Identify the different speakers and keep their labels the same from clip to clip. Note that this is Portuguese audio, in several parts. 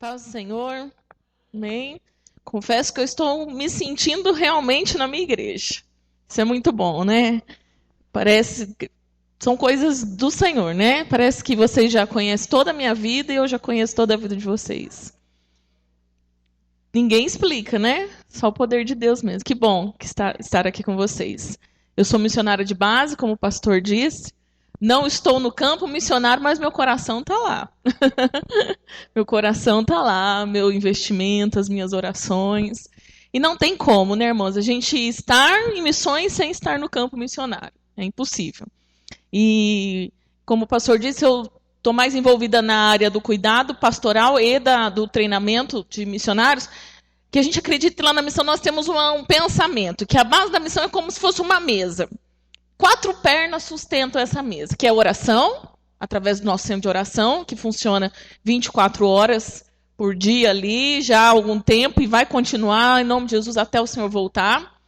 Speaker 1: Paz do Senhor, amém. Confesso que eu estou me sentindo realmente na minha igreja. Isso é muito bom, né? Parece que são coisas do Senhor, né? Parece que vocês já conhecem toda a minha vida e eu já conheço toda a vida de vocês. Ninguém explica, né? Só o poder de Deus mesmo. Que bom que estar aqui com vocês. Eu sou missionária de base, como o pastor disse. Não estou no campo missionário, mas meu coração está lá. Meu coração está lá, meu investimento, as minhas orações. E não tem como, né, irmãos? A gente estar em missões sem estar no campo missionário. É impossível. E, como o pastor disse, eu estou mais envolvida na área do cuidado pastoral e do treinamento de missionários, que a gente acredita que lá na missão nós temos um pensamento, que a base da missão é como se fosse uma mesa. 4 pernas sustentam essa mesa, que é a oração, através do nosso centro de oração, que funciona 24 horas por dia ali, já há algum tempo, e vai continuar, em nome de Jesus, até o Senhor voltar.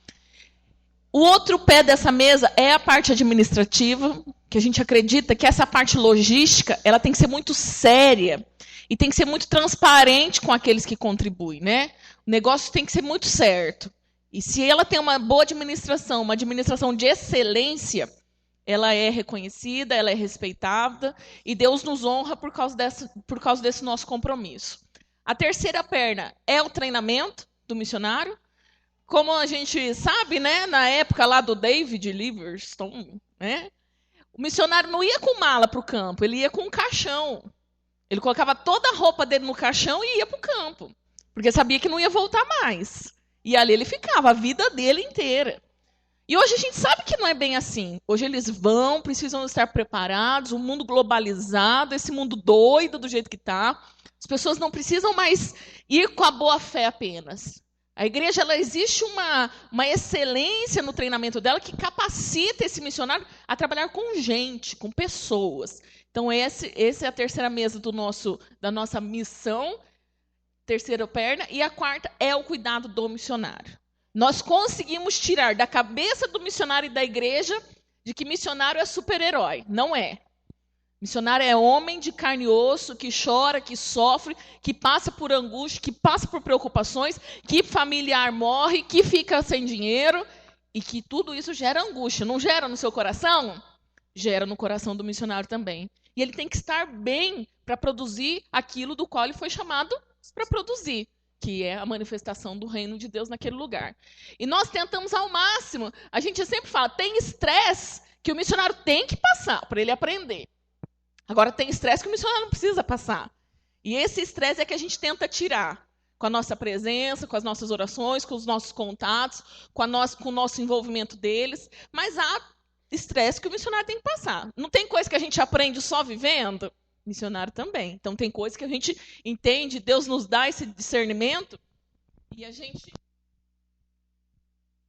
Speaker 1: O outro pé dessa mesa é a parte administrativa, que a gente acredita que essa parte logística, ela tem que ser muito séria e tem que ser muito transparente com aqueles que contribuem, né? O negócio tem que ser muito certo. E se ela tem uma boa administração, uma administração de excelência, ela é reconhecida, ela é respeitada, e Deus nos honra por causa desse nosso compromisso. A terceira perna é o treinamento do missionário. Como a gente sabe, né, na época lá do David Livingstone, né, o missionário não ia com mala para o campo, ele ia com um caixão. Ele colocava toda a roupa dele no caixão e ia para o campo, porque sabia que não ia voltar mais. E ali ele ficava a vida dele inteira. E hoje a gente sabe que não é bem assim. Hoje eles vão, precisam estar preparados, um mundo globalizado, esse mundo doido do jeito que está. As pessoas não precisam mais ir com a boa fé apenas. A igreja, ela existe uma excelência no treinamento dela que capacita esse missionário a trabalhar com gente, com pessoas. Então, essa é a terceira mesa da nossa missão, terceira perna, e a quarta é o cuidado do missionário. Nós conseguimos tirar da cabeça do missionário e da igreja de que missionário é super-herói. Não é. Missionário é homem de carne e osso, que chora, que sofre, que passa por angústia, que passa por preocupações, que familiar morre, que fica sem dinheiro, e que tudo isso gera angústia. Não gera no seu coração? Gera no coração do missionário também. E ele tem que estar bem para produzir aquilo do qual ele foi chamado para produzir, que é a manifestação do reino de Deus naquele lugar. E nós tentamos ao máximo, a gente sempre fala, tem estresse que o missionário tem que passar para ele aprender. Agora, tem estresse que o missionário não precisa passar. E esse estresse é que a gente tenta tirar com a nossa presença, com as nossas orações, com os nossos contatos, com o nosso envolvimento deles. Mas há estresse que o missionário tem que passar. Não tem coisa que a gente aprende só vivendo? Missionário também. Então, tem coisa que a gente entende, Deus nos dá esse discernimento, e a gente...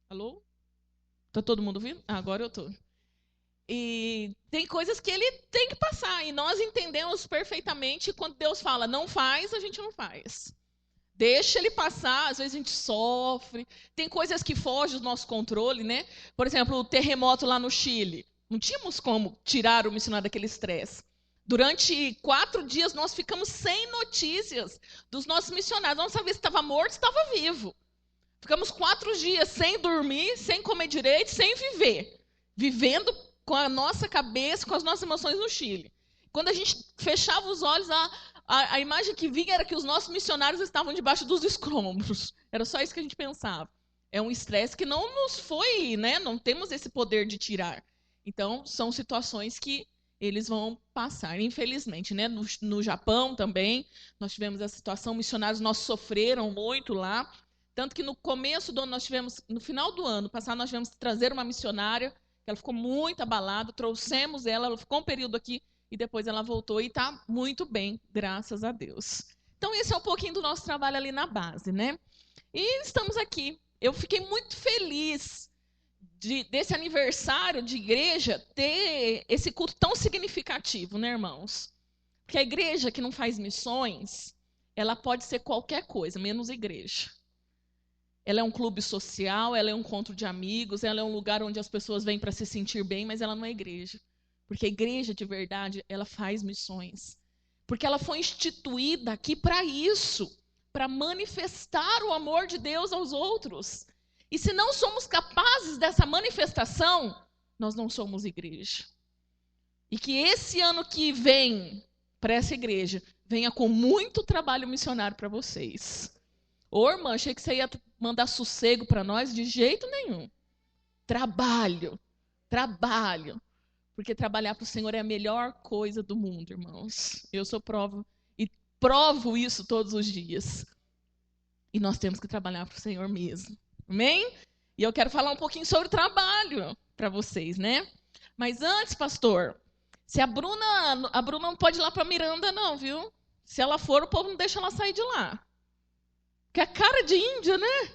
Speaker 1: Alô? Tá todo mundo ouvindo? Ah, agora eu tô. E tem coisas que ele tem que passar. E nós entendemos perfeitamente quando Deus fala, não faz, a gente não faz. Deixa ele passar, às vezes a gente sofre. Tem coisas que fogem do nosso controle, né? Por exemplo, o terremoto lá no Chile. Não tínhamos como tirar o missionário daquele estresse. Durante 4 dias nós ficamos sem notícias dos nossos missionários. Não sabia se estava morto, se estava vivo. Ficamos 4 dias sem dormir, sem comer direito, sem viver. Vivendo com a nossa cabeça, com as nossas emoções no Chile. Quando a gente fechava os olhos, a imagem que vinha era que os nossos missionários estavam debaixo dos escombros. Era só isso que a gente pensava. É um estresse que não nos foi, né? Não temos esse poder de tirar. Então, são situações que eles vão passar, infelizmente, né? No Japão também, nós tivemos essa situação, missionários nossos sofreram muito lá, tanto que no começo do ano nós tivemos, no final do ano passado, nós tivemos que trazer uma missionária. Ela ficou muito abalada, trouxemos ela ficou um período aqui e depois ela voltou e está muito bem, graças a Deus. Então, esse é um pouquinho do nosso trabalho ali na base, né? E estamos aqui. Eu fiquei muito feliz desse aniversário de igreja ter esse culto tão significativo, né, irmãos? Porque a igreja que não faz missões, ela pode ser qualquer coisa, menos igreja. Ela é um clube social, ela é um encontro de amigos, ela é um lugar onde as pessoas vêm para se sentir bem, mas ela não é igreja. Porque a igreja, de verdade, ela faz missões. Porque ela foi instituída aqui para isso, para manifestar o amor de Deus aos outros. E se não somos capazes dessa manifestação, nós não somos igreja. E que esse ano que vem, para essa igreja, venha com muito trabalho missionário para vocês. Ô, irmã, achei que você ia mandar sossego para nós, de jeito nenhum. Trabalho, trabalho. Porque trabalhar para o Senhor é a melhor coisa do mundo, irmãos. Eu sou prova e provo isso todos os dias. E nós temos que trabalhar para o Senhor mesmo. Amém? E eu quero falar um pouquinho sobre trabalho para vocês, né? Mas antes, pastor, se a Bruna não pode ir lá para Miranda não, viu? Se ela for, o povo não deixa ela sair de lá. Que a cara de índia, né?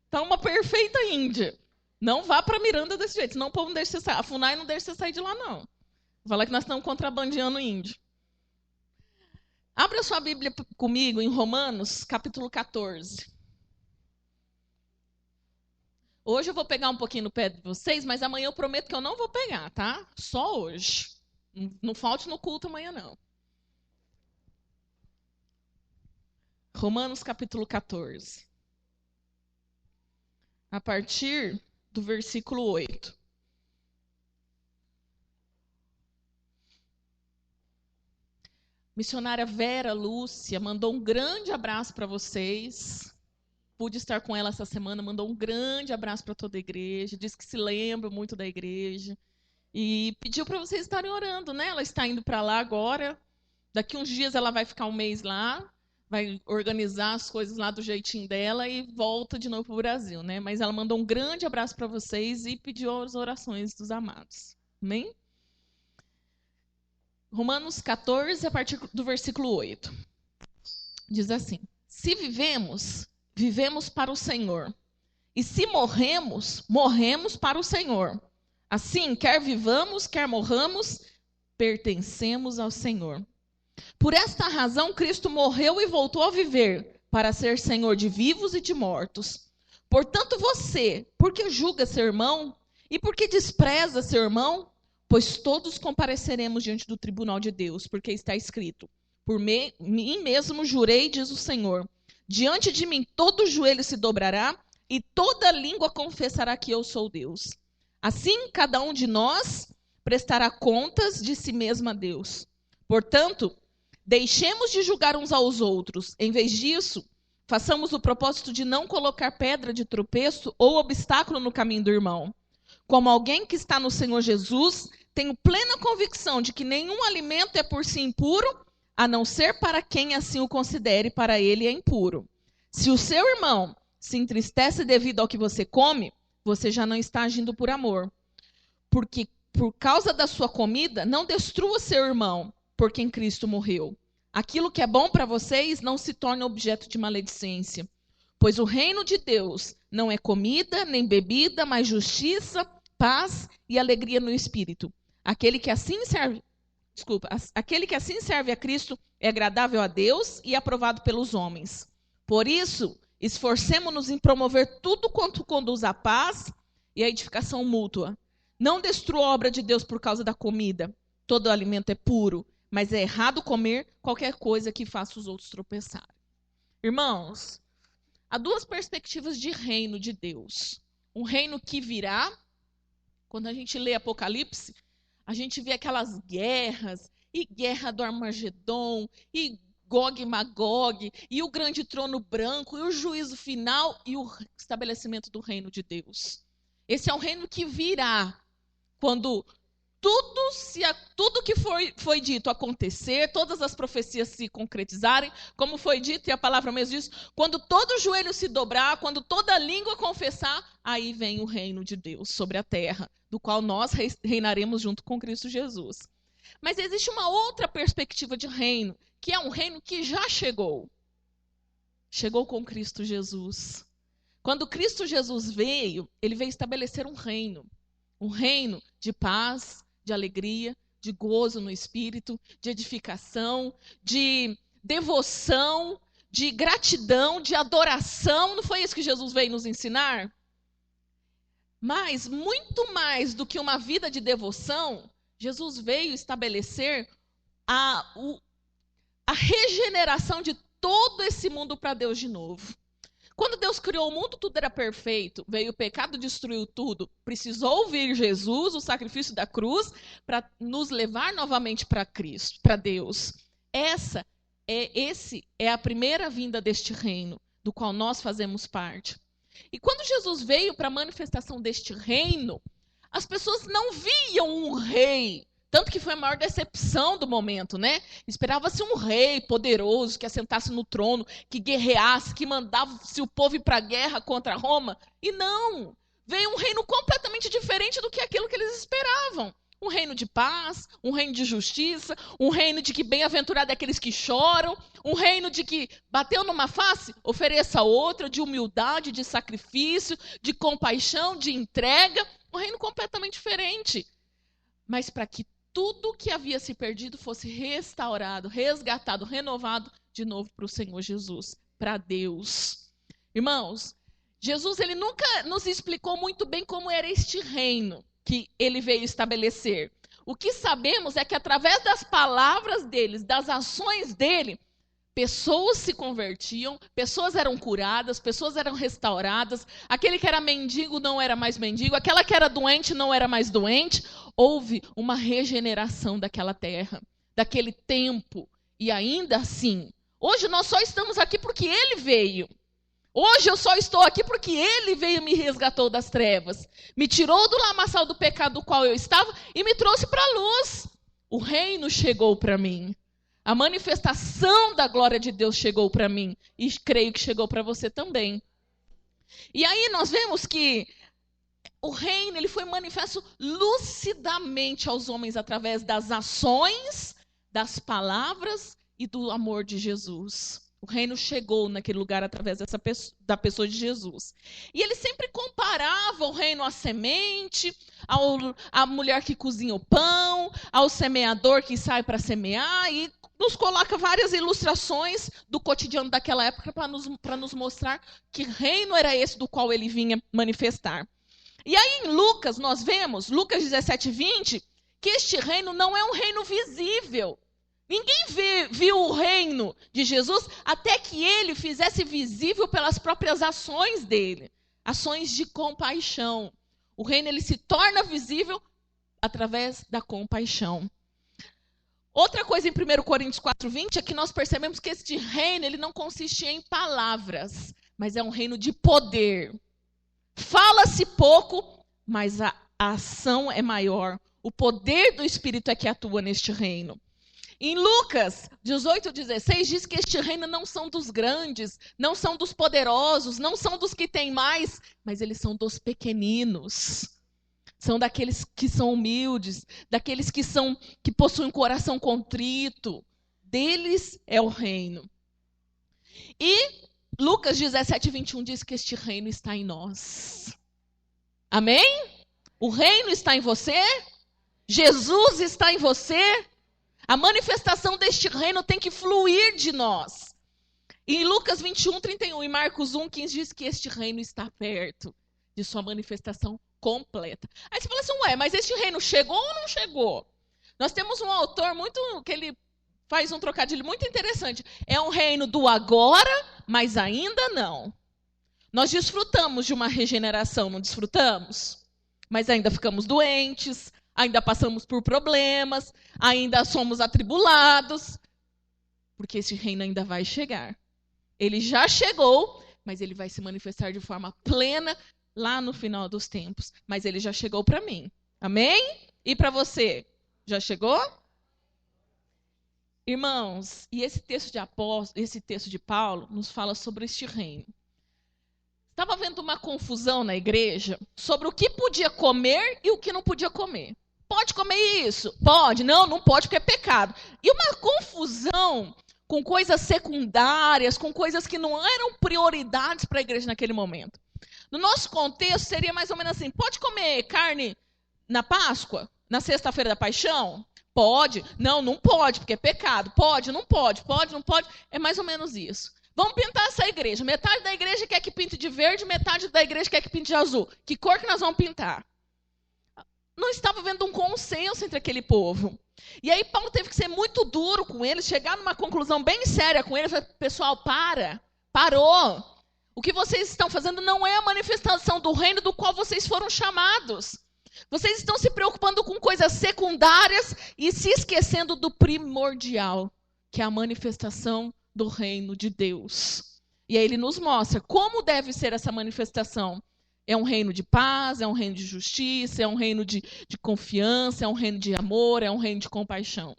Speaker 1: Tá uma perfeita índia. Não vá para Miranda desse jeito, senão o povo não deixa você sair. A FUNAI não deixa você sair de lá, não. Vou falar que nós estamos contrabandeando índio. Abra a sua Bíblia comigo em Romanos, capítulo 14. Hoje eu vou pegar um pouquinho no pé de vocês, mas amanhã eu prometo que eu não vou pegar, tá? Só hoje. Não falte no culto amanhã, não. Romanos, capítulo 14. A partir do versículo 8. Missionária Vera Lúcia mandou um grande abraço para vocês. Pude estar com ela essa semana, mandou um grande abraço para toda a igreja, disse que se lembra muito da igreja e pediu para vocês estarem orando, né? Ela está indo para lá agora. Daqui uns dias ela vai ficar um mês lá, vai organizar as coisas lá do jeitinho dela e volta de novo para o Brasil, né? Mas ela mandou um grande abraço para vocês e pediu as orações dos amados. Amém? Romanos 14, a partir do versículo 8. Diz assim: se vivemos, vivemos para o Senhor. E se morremos, morremos para o Senhor. Assim, quer vivamos, quer morramos, pertencemos ao Senhor. Por esta razão, Cristo morreu e voltou a viver, para ser Senhor de vivos e de mortos. Portanto, você, por que julga seu irmão? E por que despreza seu irmão? Pois todos compareceremos diante do tribunal de Deus, porque está escrito: por mim mesmo jurei, diz o Senhor, diante de mim todo joelho se dobrará e toda língua confessará que eu sou Deus. Assim, cada um de nós prestará contas de si mesmo a Deus. Portanto, deixemos de julgar uns aos outros. Em vez disso, façamos o propósito de não colocar pedra de tropeço ou obstáculo no caminho do irmão. Como alguém que está no Senhor Jesus, tenho plena convicção de que nenhum alimento é por si impuro, a não ser para quem assim o considere, para ele é impuro. Se o seu irmão se entristece devido ao que você come, você já não está agindo por amor. Porque por causa da sua comida, não destrua seu irmão, por quem Cristo morreu. Aquilo que é bom para vocês não se torne objeto de maledicência. Pois o reino de Deus não é comida nem bebida, mas justiça, paz e alegria no Espírito. Aquele que assim serve a Cristo é agradável a Deus e aprovado pelos homens. Por isso, esforcemo-nos em promover tudo quanto conduz à paz e à edificação mútua. Não destrua a obra de Deus por causa da comida. Todo alimento é puro, mas é errado comer qualquer coisa que faça os outros tropeçarem. Irmãos, há duas perspectivas de reino de Deus. Um reino que virá. Quando a gente lê Apocalipse, a gente vê aquelas guerras, e guerra do Armagedon, e Gog e Magog, e o grande trono branco, e o juízo final, e o estabelecimento do reino de Deus. Esse é um reino que virá, quando tudo que foi dito acontecer, todas as profecias se concretizarem, como foi dito, e a palavra mesmo diz, quando todo joelho se dobrar, quando toda língua confessar, aí vem o reino de Deus sobre a terra, do qual nós reinaremos junto com Cristo Jesus. Mas existe uma outra perspectiva de reino, que é um reino que já chegou. Chegou com Cristo Jesus. Quando Cristo Jesus veio, ele veio estabelecer um reino de paz, de alegria, de gozo no espírito, de edificação, de devoção, de gratidão, de adoração. Não foi isso que Jesus veio nos ensinar? Mas, muito mais do que uma vida de devoção, Jesus veio estabelecer a a regeneração de todo esse mundo para Deus de novo. Quando Deus criou o mundo, tudo era perfeito. Veio o pecado, destruiu tudo. Precisou vir Jesus, o sacrifício da cruz, para nos levar novamente para Cristo, para Deus. Esse é a primeira vinda deste reino, do qual nós fazemos parte. E quando Jesus veio para a manifestação deste reino, as pessoas não viam um rei. Tanto que foi a maior decepção do momento, né? Esperava-se um rei poderoso que assentasse no trono, que guerreasse, que mandasse o povo ir para a guerra contra Roma. E não! Veio um reino completamente diferente do que aquilo que eles esperavam. Um reino de paz, um reino de justiça, um reino de que bem-aventurado é aqueles que choram, um reino de que bateu numa face, ofereça outra, de humildade, de sacrifício, de compaixão, de entrega. Um reino completamente diferente. Mas para que tudo que havia se perdido fosse restaurado, resgatado, renovado de novo para o Senhor Jesus, para Deus. Irmãos, Jesus ele nunca nos explicou muito bem como era este reino que ele veio estabelecer. O que sabemos é que através das palavras dele, das ações dele, pessoas se convertiam, pessoas eram curadas, pessoas eram restauradas, aquele que era mendigo não era mais mendigo, aquela que era doente não era mais doente. Houve uma regeneração daquela terra, daquele tempo. E ainda assim, hoje nós só estamos aqui porque ele veio. Hoje eu só estou aqui porque ele veio e me resgatou das trevas. Me tirou do lamaçal do pecado do qual eu estava e me trouxe para a luz. O reino chegou para mim. A manifestação da glória de Deus chegou para mim. E creio que chegou para você também. E aí nós vemos que o reino ele foi manifesto lucidamente aos homens através das ações, das palavras e do amor de Jesus. O reino chegou naquele lugar através da pessoa de Jesus. E ele sempre comparava o reino à semente, à mulher que cozinha o pão, ao semeador que sai para semear, e nos coloca várias ilustrações do cotidiano daquela época para nos mostrar que reino era esse do qual ele vinha manifestar. E aí em Lucas, nós vemos, Lucas 17:20, que este reino não é um reino visível. Ninguém viu o reino de Jesus até que ele fizesse visível pelas próprias ações dele. Ações de compaixão. O reino ele se torna visível através da compaixão. Outra coisa em 1 Coríntios 4:20 é que nós percebemos que este reino ele não consiste em palavras, mas é um reino de poder. Fala-se pouco, mas a ação é maior. O poder do Espírito é que atua neste reino. Em Lucas 18:16 diz que este reino não são dos grandes, não são dos poderosos, não são dos que têm mais, mas eles são dos pequeninos. São daqueles que são humildes, daqueles que possuem um coração contrito. Deles é o reino. E Lucas 17:21 diz que este reino está em nós. Amém? O reino está em você? Jesus está em você? A manifestação deste reino tem que fluir de nós. Em Lucas 21:31 e Marcos 1:15 diz que este reino está perto de sua manifestação completa. Aí você fala assim, mas este reino chegou ou não chegou? Nós temos um autor que ele faz um trocadilho muito interessante. É um reino do agora, mas ainda não. Nós desfrutamos de uma regeneração, não desfrutamos? Mas ainda ficamos doentes, ainda passamos por problemas, ainda somos atribulados, porque esse reino ainda vai chegar. Ele já chegou, mas ele vai se manifestar de forma plena lá no final dos tempos. Mas ele já chegou para mim. Amém? E para você? Já chegou? Irmãos, e esse texto de Paulo nos fala sobre este reino. Estava havendo uma confusão na igreja sobre o que podia comer e o que não podia comer. Pode comer isso? Pode. Não, não pode porque é pecado. E uma confusão com coisas secundárias, com coisas que não eram prioridades para a igreja naquele momento. No nosso contexto, seria mais ou menos assim, pode comer carne na Páscoa? Na sexta-feira da Paixão? Pode. Não, não pode, porque é pecado. Pode, não pode. Pode, não pode. É mais ou menos isso. Vamos pintar essa igreja. Metade da igreja quer que pinte de verde, metade da igreja quer que pinte de azul. Que cor que nós vamos pintar? não estava havendo um consenso entre aquele povo. E aí Paulo teve que ser muito duro com eles, chegar numa conclusão bem séria com eles. Pessoal, parou. O que vocês estão fazendo não é a manifestação do reino do qual vocês foram chamados. Vocês estão se preocupando com coisas secundárias e se esquecendo do primordial, que é a manifestação do reino de Deus. E aí ele nos mostra como deve ser essa manifestação. É um reino de paz, é um reino de justiça, é um reino de confiança, é um reino de amor, é um reino de compaixão.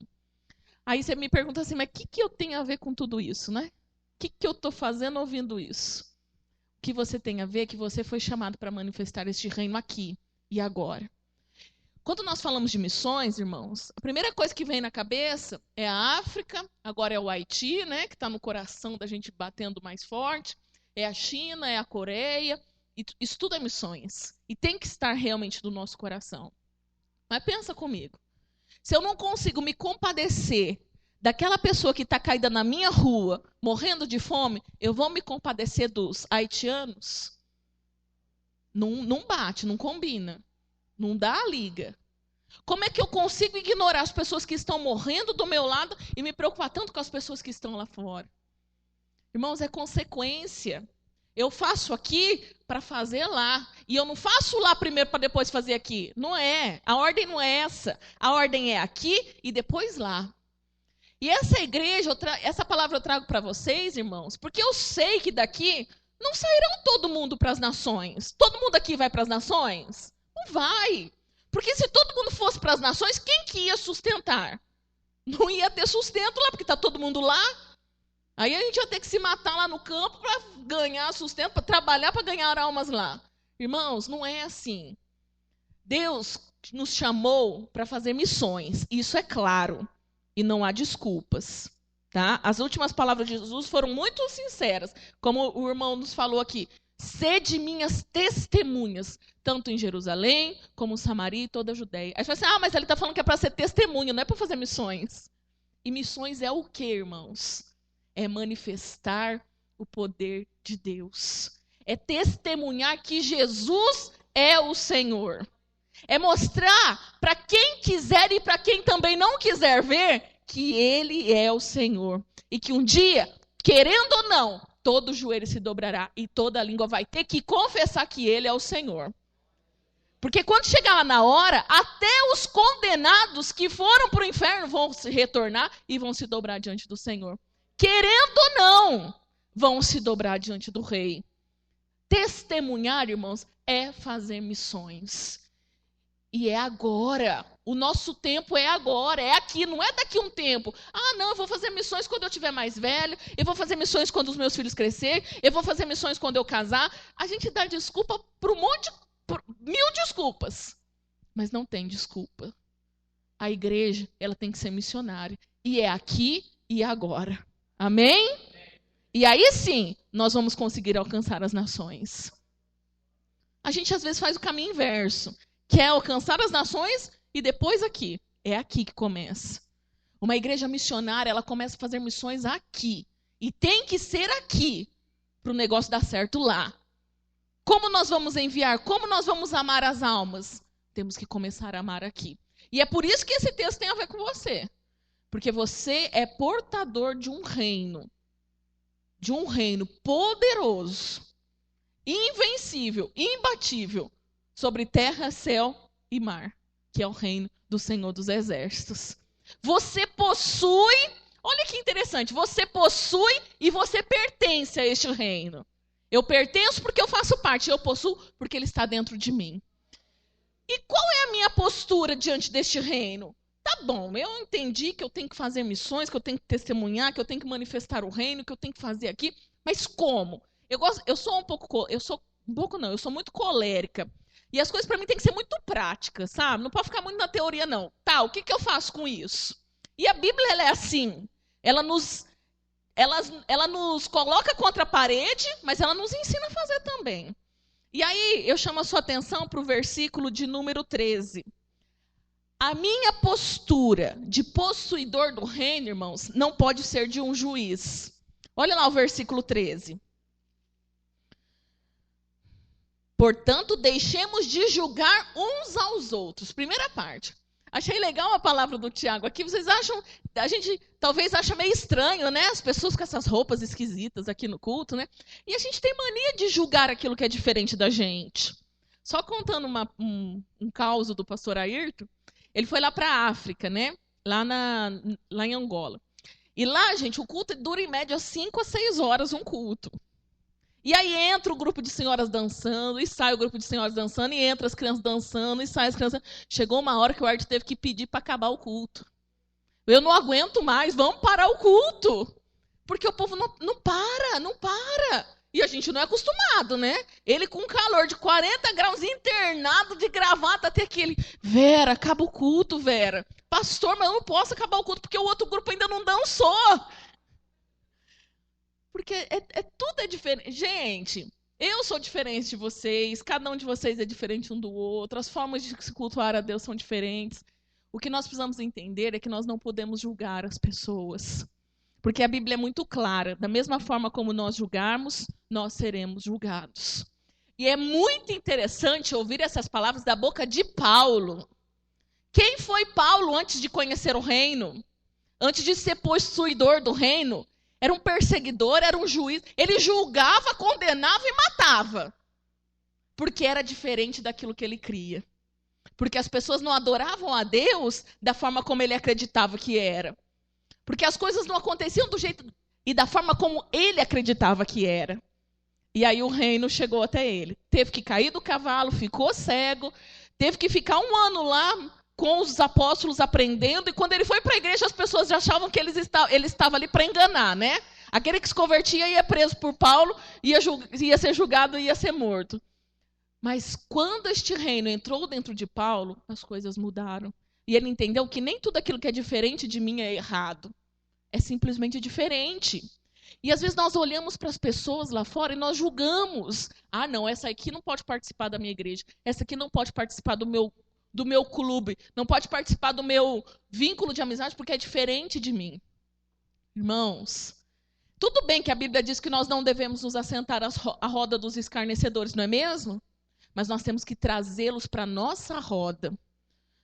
Speaker 1: Aí você me pergunta assim, mas o que eu tenho a ver com tudo isso, né? O que eu estou fazendo ouvindo isso? O que você tem a ver é que você foi chamado para manifestar este reino aqui e agora. Quando nós falamos de missões, irmãos, a primeira coisa que vem na cabeça é a África, agora é o Haiti, né, que está no coração da gente batendo mais forte, é a China, é a Coreia, isso tudo é missões. E tem que estar realmente no nosso coração. Mas pensa comigo, se eu não consigo me compadecer daquela pessoa que está caída na minha rua, morrendo de fome, eu vou me compadecer dos haitianos? Não bate, não combina. Não dá a liga. Como é que eu consigo ignorar as pessoas que estão morrendo do meu lado e me preocupar tanto com as pessoas que estão lá fora? Irmãos, é consequência. Eu faço aqui para fazer lá. E eu não faço lá primeiro para depois fazer aqui. Não é. A ordem não é essa. A ordem é aqui e depois lá. E essa igreja, essa palavra eu trago para vocês, irmãos, porque eu sei que daqui não sairão todo mundo para as nações. Todo mundo aqui vai para as nações? Não vai. Porque se todo mundo fosse para as nações, quem que ia sustentar? Não ia ter sustento lá, porque está todo mundo lá. Aí a gente ia ter que se matar lá no campo para ganhar sustento, para trabalhar para ganhar almas lá. Irmãos, não é assim. Deus nos chamou para fazer missões, isso é claro. E não há desculpas. Tá? As últimas palavras de Jesus foram muito sinceras, como o irmão nos falou aqui. Sede minhas testemunhas, tanto em Jerusalém, como Samaria e toda a Judéia. Aí você fala assim, mas ele está falando que é para ser testemunha, não é para fazer missões. E missões é o quê, irmãos? É manifestar o poder de Deus. É testemunhar que Jesus é o Senhor. É mostrar para quem quiser e para quem também não quiser ver que Ele é o Senhor. E que um dia, querendo ou não, todo joelho se dobrará e toda língua vai ter que confessar que Ele é o Senhor. Porque quando chegar lá na hora, até os condenados que foram para o inferno vão se retornar e vão se dobrar diante do Senhor. Querendo ou não, vão se dobrar diante do Rei. Testemunhar, irmãos, é fazer missões. E é agora. O nosso tempo é agora, é aqui, não é daqui a um tempo. Não, eu vou fazer missões quando eu estiver mais velho, eu vou fazer missões quando os meus filhos crescerem, eu vou fazer missões quando eu casar. A gente dá desculpa por mil desculpas. Mas não tem desculpa. A igreja, ela tem que ser missionária. E é aqui e agora. Amém? E aí sim, nós vamos conseguir alcançar as nações. A gente às vezes faz o caminho inverso. Quer alcançar as nações e depois aqui. É aqui que começa. Uma igreja missionária, ela começa a fazer missões aqui. E tem que ser aqui para o negócio dar certo lá. Como nós vamos enviar? Como nós vamos amar as almas? Temos que começar a amar aqui. E é por isso que esse texto tem a ver com você. Porque você é portador de um reino. De um reino poderoso, invencível, imbatível, sobre terra, céu e mar, que é o reino do Senhor dos Exércitos. Você possui, olha que interessante, você possui e você pertence a este reino. Eu pertenço porque eu faço parte, eu possuo porque ele está dentro de mim. E qual é a minha postura diante deste reino? Tá bom, eu entendi que eu tenho que fazer missões, que eu tenho que testemunhar, que eu tenho que manifestar o reino, que eu tenho que fazer aqui, mas como? Eu sou muito colérica. E as coisas para mim têm que ser muito práticas, sabe? Não pode ficar muito na teoria, não. Tá, o que eu faço com isso? E a Bíblia, ela é assim. Ela nos coloca contra a parede, mas ela nos ensina a fazer também. E aí, eu chamo a sua atenção para o versículo de número 13. A minha postura de possuidor do reino, irmãos, não pode ser de um juiz. Olha lá o versículo 13. Portanto, deixemos de julgar uns aos outros. Primeira parte. Achei legal a palavra do Tiago aqui. Vocês acham, a gente talvez acha meio estranho, né? As pessoas com essas roupas esquisitas aqui no culto, né? E a gente tem mania de julgar aquilo que é diferente da gente. Só contando um caso do pastor Ayrton, ele foi lá para a África, né? Lá em Angola. E lá, gente, o culto dura em média 5 a 6 horas um culto. E aí entra o grupo de senhoras dançando, e sai o grupo de senhoras dançando, e entra as crianças dançando, e sai as crianças. Chegou uma hora que o Art teve que pedir para acabar o culto. Eu não aguento mais, vamos parar o culto. Porque o povo não para. E a gente não é acostumado, né? Ele com calor de 40 graus, internado de gravata, até aquele. Vera, acaba o culto, Vera. Pastor, mas eu não posso acabar o culto, porque o outro grupo ainda não dançou. Porque tudo é diferente. Gente, eu sou diferente de vocês, cada um de vocês é diferente um do outro, as formas de se cultuar a Deus são diferentes. O que nós precisamos entender é que nós não podemos julgar as pessoas. Porque a Bíblia é muito clara. Da mesma forma como nós julgarmos, nós seremos julgados. E é muito interessante ouvir essas palavras da boca de Paulo. Quem foi Paulo antes de conhecer o reino? Antes de ser possuidor do reino? Era um perseguidor, era um juiz. Ele julgava, condenava e matava. Porque era diferente daquilo que ele cria. Porque as pessoas não adoravam a Deus da forma como ele acreditava que era. Porque as coisas não aconteciam do jeito e da forma como ele acreditava que era. E aí o reino chegou até ele. Teve que cair do cavalo, ficou cego, teve que ficar 1 ano lá com os apóstolos aprendendo, e quando ele foi para a igreja, as pessoas já achavam que ele estava ali para enganar, né? Aquele que se convertia ia preso por Paulo, ia ser julgado e ia ser morto. Mas quando este reino entrou dentro de Paulo, as coisas mudaram. E ele entendeu que nem tudo aquilo que é diferente de mim é errado. É simplesmente diferente. E às vezes nós olhamos para as pessoas lá fora e nós julgamos. Ah, não, essa aqui não pode participar da minha igreja. Essa aqui não pode participar do meu clube. Não pode participar do meu vínculo de amizade porque é diferente de mim. Irmãos, tudo bem que a Bíblia diz que nós não devemos nos assentar à roda dos escarnecedores, não é mesmo? Mas nós temos que trazê-los para a nossa roda.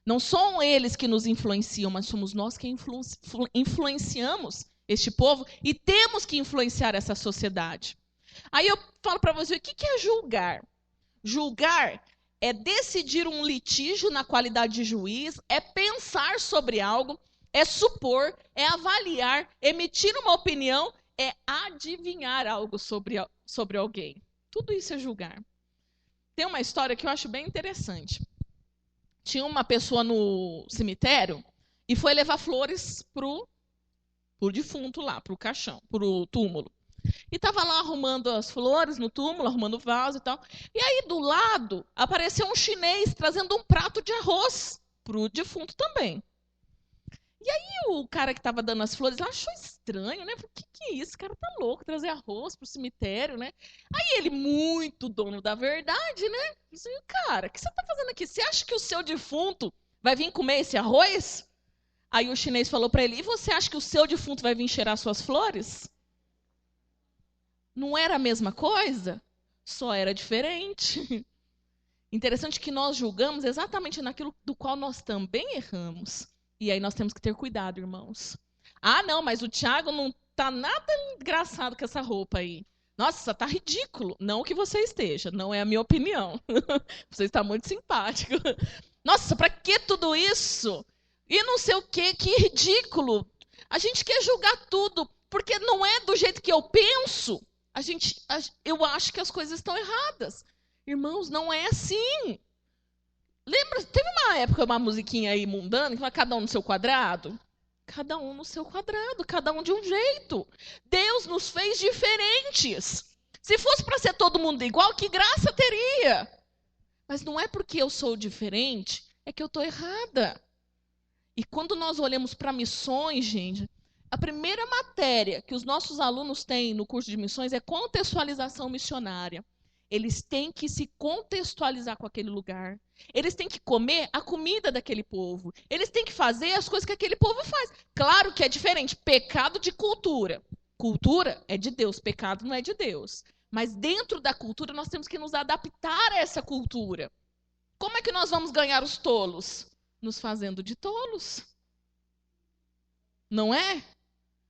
Speaker 1: Não são eles que nos influenciam, mas somos nós que influenciamos este povo e temos que influenciar essa sociedade. Aí eu falo para você, o que é julgar? Julgar é decidir um litígio na qualidade de juiz, é pensar sobre algo, é supor, é avaliar, emitir uma opinião, é adivinhar algo sobre alguém. Tudo isso é julgar. Tem uma história que eu acho bem interessante. Tinha uma pessoa no cemitério e foi levar flores pro defunto lá, pro caixão, pro túmulo. E estava lá arrumando as flores no túmulo, arrumando o vaso e tal. E aí do lado apareceu um chinês trazendo um prato de arroz pro defunto também. E aí o cara que estava dando as flores achou estranho, né? O que é isso? O cara tá louco, trazer arroz pro cemitério, né? Aí ele, muito dono da verdade, né? Disse, cara, o que você tá fazendo aqui? Você acha que o seu defunto vai vir comer esse arroz? Aí o chinês falou para ele, e você acha que o seu defunto vai vir cheirar suas flores? Não era a mesma coisa? Só era diferente. Interessante que nós julgamos exatamente naquilo do qual nós também erramos. E aí nós temos que ter cuidado, irmãos. Ah, não, mas o Tiago não tá nada engraçado com essa roupa aí. Nossa, tá ridículo. Não que você esteja, não é a minha opinião. Você está muito simpático. Nossa, para que tudo isso? E não sei o quê, que ridículo. A gente quer julgar tudo, porque não é do jeito que eu penso. Eu acho que as coisas estão erradas. Irmãos, não é assim. Lembra, teve uma época, uma musiquinha aí mundana, que fala cada um no seu quadrado? Cada um no seu quadrado, cada um de um jeito. Deus nos fez diferentes. Se fosse para ser todo mundo igual, que graça teria? Mas não é porque eu sou diferente, é que eu estou errada. E quando nós olhamos para missões, gente, a primeira matéria que os nossos alunos têm no curso de missões é contextualização missionária. Eles têm que se contextualizar com aquele lugar. Eles têm que comer a comida daquele povo. Eles têm que fazer as coisas que aquele povo faz. Claro que é diferente. Pecado de cultura. Cultura é de Deus, pecado não é de Deus. Mas dentro da cultura, nós temos que nos adaptar a essa cultura. Como é que nós vamos ganhar os tolos? Nos fazendo de tolos. Não é?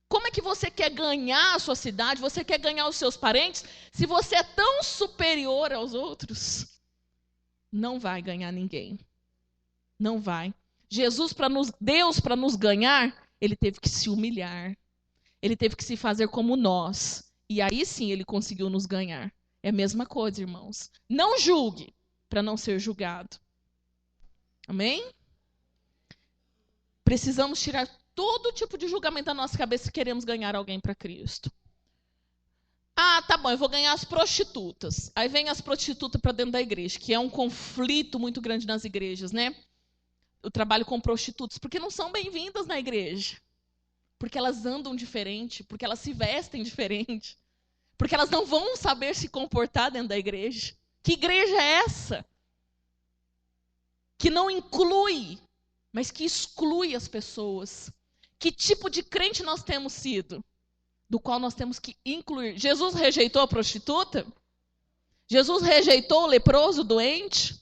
Speaker 1: Como é que você quer ganhar a sua cidade, você quer ganhar os seus parentes, se você é tão superior aos outros? Não vai ganhar ninguém. Não vai. Deus, para nos ganhar, ele teve que se humilhar. Ele teve que se fazer como nós. E aí sim ele conseguiu nos ganhar. É a mesma coisa, irmãos. Não julgue para não ser julgado. Amém? Precisamos tirar todo tipo de julgamento da nossa cabeça se queremos ganhar alguém para Cristo. Ah, tá bom, eu vou ganhar as prostitutas. Aí vem as prostitutas para dentro da igreja, que é um conflito muito grande nas igrejas, né? Eu trabalho com prostitutas, porque não são bem-vindas na igreja. Porque elas andam diferente, porque elas se vestem diferente, porque elas não vão saber se comportar dentro da igreja. Que igreja é essa? Que não inclui, mas que exclui as pessoas. Que tipo de crente nós temos sido? Do qual nós temos que incluir. Jesus rejeitou a prostituta? Jesus rejeitou o leproso, o doente?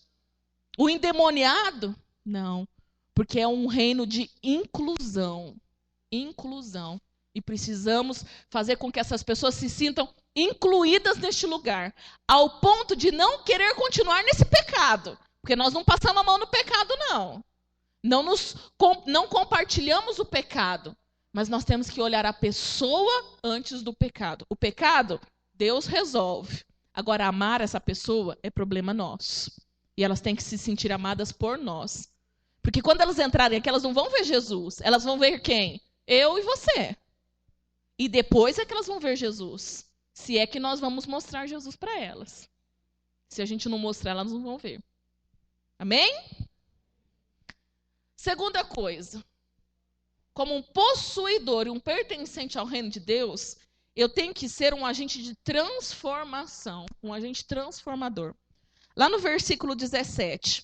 Speaker 1: O endemoniado? Não, porque é um reino de inclusão. Inclusão. E precisamos fazer com que essas pessoas se sintam incluídas neste lugar, ao ponto de não querer continuar nesse pecado. Porque nós não passamos a mão no pecado, não. Não compartilhamos o pecado. Mas nós temos que olhar a pessoa antes do pecado. O pecado, Deus resolve. Agora, amar essa pessoa é problema nosso. E elas têm que se sentir amadas por nós. Porque quando elas entrarem aqui, elas não vão ver Jesus. Elas vão ver quem? Eu e você. E depois é que elas vão ver Jesus. Se é que nós vamos mostrar Jesus para elas. Se a gente não mostrar, elas não vão ver. Amém? Segunda coisa. Como um possuidor e um pertencente ao reino de Deus, eu tenho que ser um agente de transformação. Um agente transformador. Lá no versículo 17.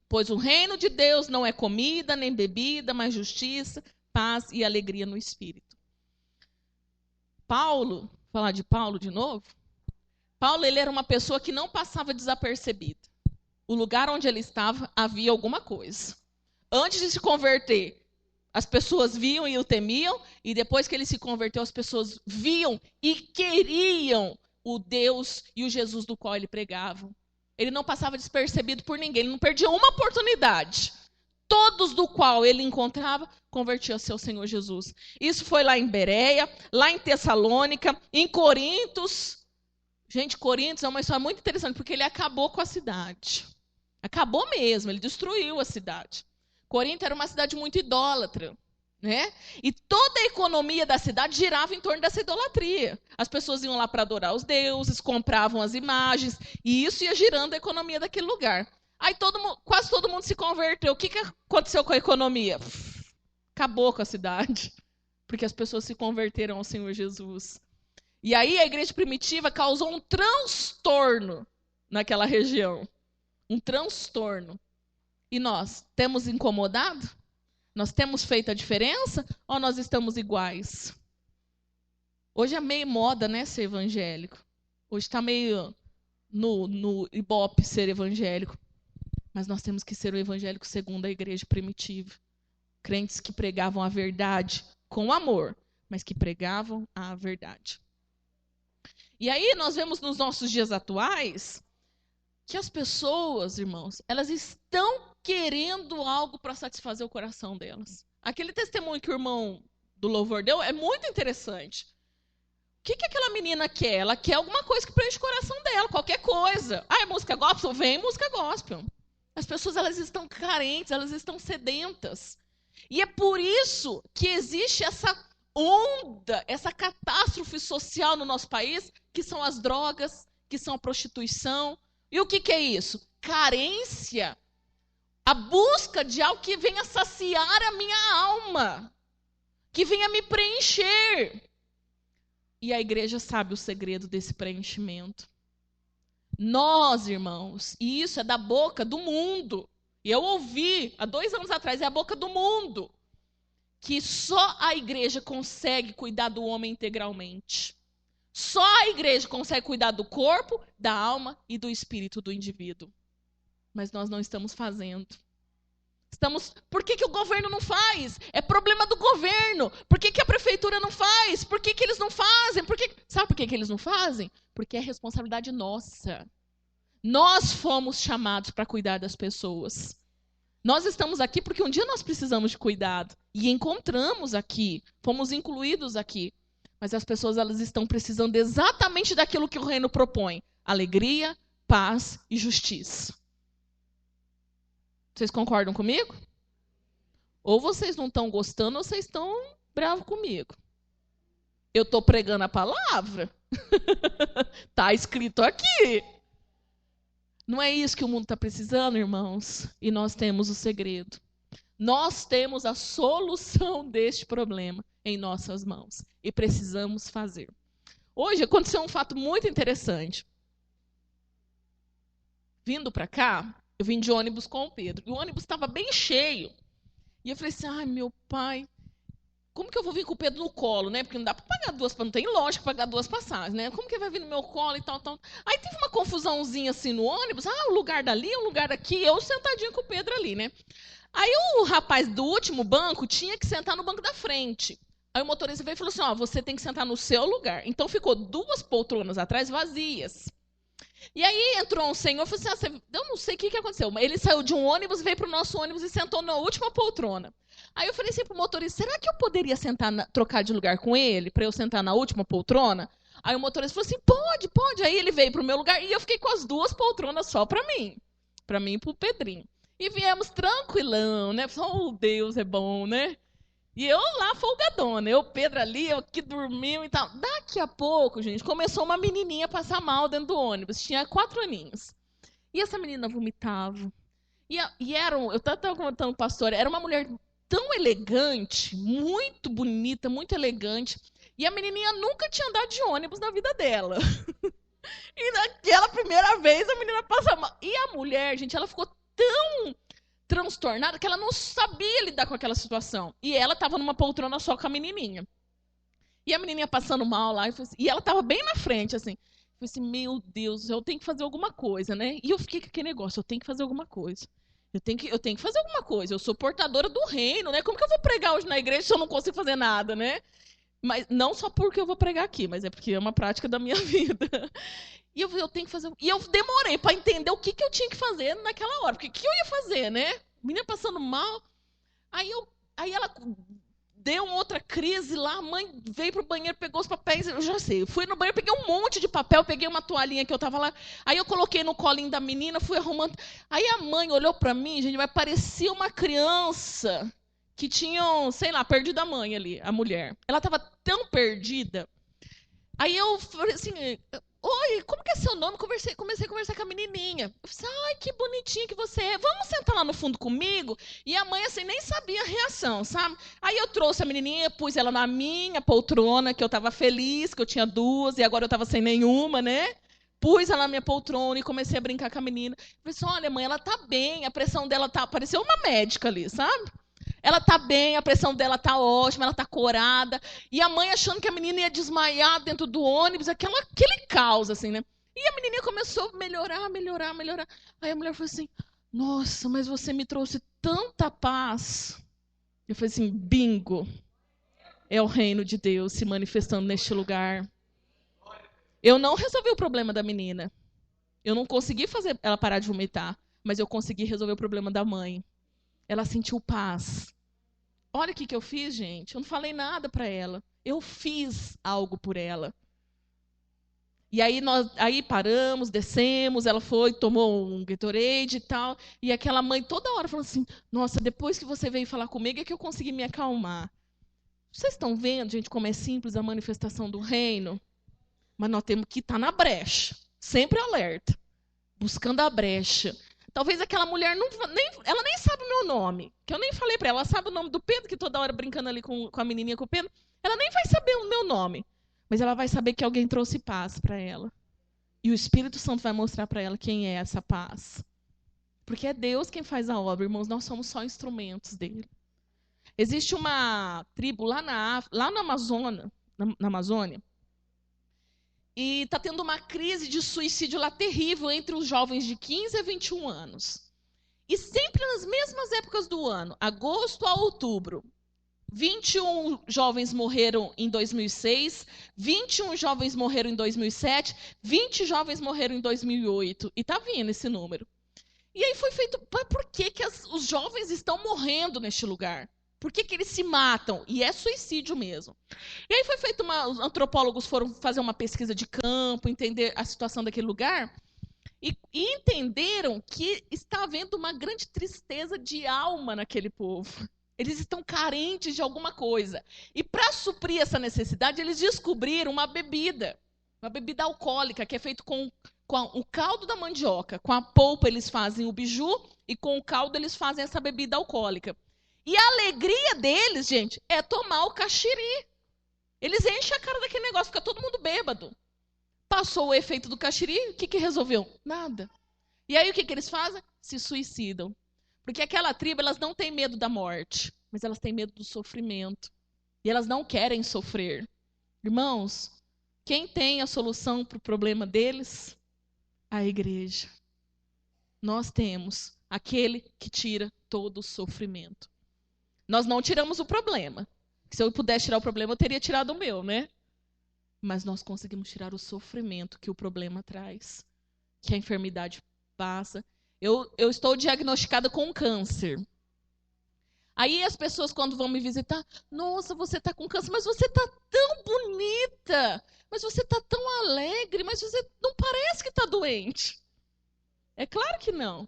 Speaker 1: Pois o reino de Deus não é comida nem bebida, mas justiça, paz e alegria no Espírito. Paulo, vou falar de Paulo de novo. Paulo, ele era uma pessoa que não passava desapercebida. O lugar onde ele estava, havia alguma coisa. Antes de se converter, as pessoas viam e o temiam, e depois que ele se converteu, as pessoas viam e queriam o Deus e o Jesus do qual ele pregava. Ele não passava despercebido por ninguém, ele não perdia uma oportunidade. Todos do qual ele encontrava, convertia-se ao Senhor Jesus. Isso foi lá em Bereia, lá em Tessalônica, em Corintos. Gente, Corintos é uma história muito interessante, porque ele acabou com a cidade. Acabou mesmo, ele destruiu a cidade. Corinto era uma cidade muito idólatra, né? E toda a economia da cidade girava em torno dessa idolatria. As pessoas iam lá para adorar os deuses, compravam as imagens, e isso ia girando a economia daquele lugar. Aí quase todo mundo se converteu. O que aconteceu com a economia? Acabou com a cidade, porque as pessoas se converteram ao Senhor Jesus. E aí a igreja primitiva causou um transtorno naquela região. Um transtorno. E nós, temos incomodado? Nós temos feito a diferença ou nós estamos iguais? Hoje é meio moda, né, ser evangélico. Hoje está meio no ibope ser evangélico. Mas nós temos que ser o evangélico segundo a igreja primitiva. Crentes que pregavam a verdade com amor, mas que pregavam a verdade. E aí nós vemos nos nossos dias atuais que as pessoas, irmãos, elas estão querendo algo para satisfazer o coração delas. Aquele testemunho que o irmão do louvor deu é muito interessante. O que aquela menina quer? Ela quer alguma coisa que preenche o coração dela, qualquer coisa. Ah, é música gospel? Vem música gospel. As pessoas, elas estão carentes, elas estão sedentas. E é por isso que existe essa onda, essa catástrofe social no nosso país, que são as drogas, que são a prostituição. E o que é isso? Carência. A busca de algo que venha saciar a minha alma, que venha me preencher. E a igreja sabe o segredo desse preenchimento. Nós, irmãos, e isso é da boca do mundo. E eu ouvi, há 2 anos atrás, é a boca do mundo, que só a igreja consegue cuidar do homem integralmente. Só a igreja consegue cuidar do corpo, da alma e do espírito do indivíduo. Mas nós não estamos fazendo. Por que o governo não faz? É problema do governo. Por que a prefeitura não faz? Por que eles não fazem? Sabe por que eles não fazem? Porque é responsabilidade nossa. Nós fomos chamados para cuidar das pessoas. Nós estamos aqui porque um dia nós precisamos de cuidado. E encontramos aqui. Fomos incluídos aqui. Mas as pessoas, elas estão precisando exatamente daquilo que o reino propõe: alegria, paz e justiça. Vocês concordam comigo? Ou vocês não estão gostando, ou vocês estão bravos comigo. Eu estou pregando a palavra. Está escrito aqui. Não é isso que o mundo está precisando, irmãos? E nós temos o segredo. Nós temos a solução deste problema em nossas mãos. E precisamos fazer. Hoje aconteceu um fato muito interessante. Vindo para cá, eu vim de ônibus com o Pedro. E o ônibus estava bem cheio. E eu falei assim, ai, meu pai, como que eu vou vir com o Pedro no colo, né? Porque não dá para pagar duas, não tem lógica pagar duas passagens, né? Como que ele vai vir no meu colo e tal, tal. Aí teve uma confusãozinha assim no ônibus. O lugar dali, o lugar daqui. Eu sentadinho com o Pedro ali, né? Aí o rapaz do último banco tinha que sentar no banco da frente. Aí o motorista veio e falou assim, você tem que sentar no seu lugar. Então ficou 2 poltronas atrás vazias. E aí entrou um senhor e falou assim, eu não sei o que aconteceu. Ele saiu de um ônibus, veio para o nosso ônibus e sentou na última poltrona. Aí eu falei assim pro motorista, será que eu poderia trocar de lugar com ele, para eu sentar na última poltrona? Aí o motorista falou assim, pode. Aí ele veio pro meu lugar e eu fiquei com as 2 poltronas só para mim e pro Pedrinho. E viemos tranquilão, né? Oh, Deus é bom, né? E eu lá folgadona, Pedro ali, eu aqui dormindo e tal. Daqui a pouco, gente, começou uma menininha a passar mal dentro do ônibus. Tinha 4 aninhos. E essa menina vomitava. Eu estava contando com o pastor, era uma mulher tão elegante, muito bonita, muito elegante. E a menininha nunca tinha andado de ônibus na vida dela. E naquela primeira vez a menina passa mal. E a mulher, gente, ela ficou tão transtornada que ela não sabia lidar com aquela situação. E ela estava numa poltrona só com a menininha. E a menininha passando mal lá, e ela estava bem na frente, assim. Eu falei assim, meu Deus, eu tenho que fazer alguma coisa, né? E eu fiquei com aquele negócio, eu tenho que fazer alguma coisa. Eu tenho que fazer alguma coisa. Eu sou portadora do reino, né? Como que eu vou pregar hoje na igreja se eu não consigo fazer nada, né? Mas não só porque eu vou pregar aqui, mas é porque é uma prática da minha vida. E eu tenho que fazer. E eu demorei para entender o que eu tinha que fazer naquela hora. Porque o que eu ia fazer, né? Menina passando mal. Aí ela deu outra crise lá, a mãe veio pro banheiro, pegou os papéis, eu já sei. Eu fui no banheiro, peguei um monte de papel, peguei uma toalhinha que eu tava lá. Aí eu coloquei no colinho da menina, fui arrumando. Aí a mãe olhou para mim, gente, mas parecia uma criança que tinham, sei lá, perdido a mãe ali, a mulher. Ela estava tão perdida. Aí eu falei assim, oi, como que é seu nome? Comecei a conversar com a menininha. Eu falei, ai, que bonitinha que você é. Vamos sentar lá no fundo comigo? E a mãe, assim, nem sabia a reação, sabe? Aí eu trouxe a menininha, pus ela na minha poltrona, que eu estava feliz, que eu tinha 2, e agora eu estava sem nenhuma, né? Pus ela na minha poltrona e comecei a brincar com a menina. Eu falei assim, olha, mãe, ela tá bem, a pressão dela tá... Pareceu uma médica ali, sabe? Ela tá bem, a pressão dela tá ótima, ela tá corada. E a mãe achando que a menina ia desmaiar dentro do ônibus, aquele caos, assim, né? E a menininha começou a melhorar. Aí a mulher falou assim, nossa, mas você me trouxe tanta paz. Eu falei assim, bingo. É o reino de Deus se manifestando neste lugar. Eu não resolvi o problema da menina. Eu não consegui fazer ela parar de vomitar, mas eu consegui resolver o problema da mãe. Ela sentiu paz. Olha o que eu fiz, gente. Eu não falei nada para ela. Eu fiz algo por ela. E aí paramos, descemos, ela foi, tomou um Gatorade e tal. E aquela mãe toda hora falando assim, nossa, depois que você veio falar comigo é que eu consegui me acalmar. Vocês estão vendo, gente, como é simples a manifestação do reino? Mas nós temos que estar na brecha. Sempre alerta. Buscando a brecha. Talvez aquela mulher ela nem sabe o meu nome, que eu nem falei para ela. Ela sabe o nome do Pedro, que toda hora brincando ali com a menininha, com o Pedro. Ela nem vai saber o meu nome, mas ela vai saber que alguém trouxe paz para ela. E o Espírito Santo vai mostrar para ela quem é essa paz. Porque é Deus quem faz a obra, irmãos, nós somos só instrumentos dele. Existe uma tribo lá na Amazônia, E está tendo uma crise de suicídio lá terrível entre os jovens de 15 a 21 anos. E sempre nas mesmas épocas do ano, agosto a outubro, 21 jovens morreram em 2006, 21 jovens morreram em 2007, 20 jovens morreram em 2008. E está vindo esse número. E aí foi feito, por que, os jovens estão morrendo neste lugar? Por que, que eles se matam? E é suicídio mesmo. E aí foi feito os antropólogos foram fazer uma pesquisa de campo, entender a situação daquele lugar, e entenderam que está havendo uma grande tristeza de alma naquele povo. Eles estão carentes de alguma coisa. E para suprir essa necessidade, eles descobriram uma bebida alcoólica, que é feita com o caldo da mandioca. Com a polpa eles fazem o biju e com o caldo eles fazem essa bebida alcoólica. E a alegria deles, gente, é tomar o caxiri. Eles enchem a cara daquele negócio, fica todo mundo bêbado. Passou o efeito do caxiri, o que resolveu? Nada. E aí o que eles fazem? Se suicidam. Porque aquela tribo, elas não têm medo da morte, mas elas têm medo do sofrimento. E elas não querem sofrer. Irmãos, quem tem a solução para o problema deles? A igreja. Nós temos aquele que tira todo o sofrimento. Nós não tiramos o problema. Se eu pudesse tirar o problema, eu teria tirado o meu, né? Mas nós conseguimos tirar o sofrimento que o problema traz, que a enfermidade passa. Eu estou diagnosticada com câncer. Aí as pessoas, quando vão me visitar, nossa, você está com câncer, mas você está tão bonita, mas você está tão alegre, mas você não parece que está doente. É claro que não,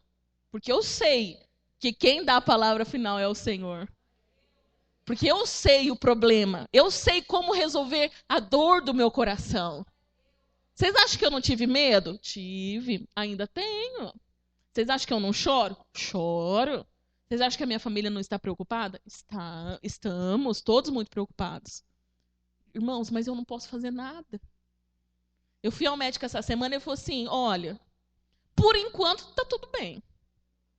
Speaker 1: porque eu sei que quem dá a palavra final é o Senhor. Porque eu sei o problema, eu sei como resolver a dor do meu coração. Vocês acham que eu não tive medo? Tive, ainda tenho. Vocês acham que eu não choro? Choro. Vocês acham que a minha família não está preocupada? Estamos, todos muito preocupados. Irmãos, mas eu não posso fazer nada. Eu fui ao médico essa semana e ele falou assim, olha, por enquanto está tudo bem.